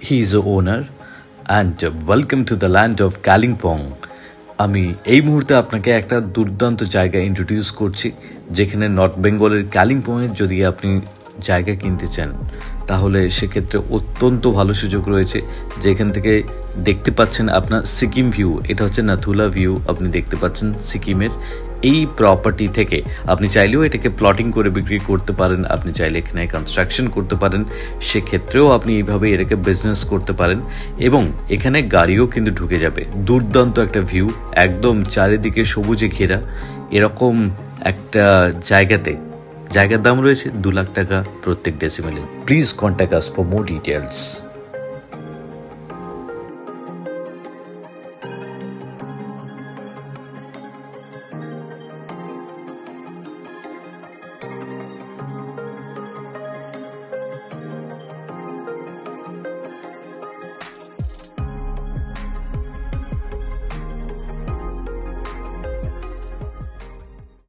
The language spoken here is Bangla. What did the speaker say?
He is the owner and welcome to the land of Kalimpong. আমি এই মুহূর্তে আপনাকে একটা দুর্দান্ত জায়গা ইন্ট্রোডিউস করছি, যেখানে নর্থ বেঙ্গলের কালিম্পংয়ের যদি আপনি জায়গা কিনতে চান তাহলে সেক্ষেত্রে অত্যন্ত ভালো সুযোগ রয়েছে। যেখান থেকে দেখতে পাচ্ছেন আপনার সিকিম ভিউ, এটা হচ্ছে নাথুলা ভিউ আপনি দেখতে পাচ্ছেন সিকিমের। এই প্রপার্টি থেকে আপনি চাইলেও এটাকে প্লটিং করে বিক্রি করতে পারেন, আপনি চাইলে এখানে কনস্ট্রাকশন করতে পারেন, সেক্ষেত্রেও আপনি এইভাবে এটাকে বিজনেস করতে পারেন এবং এখানে গাড়িও কিন্তু ঢুকে যাবে। দুর্দান্ত একটা ভিউ, একদম চারিদিকে সবুজে ঘেরা এরকম একটা জায়গার দাম রয়েছে 2 লাখ টাকা প্রত্যেক ডেসিমেলে। Please contact us for more details.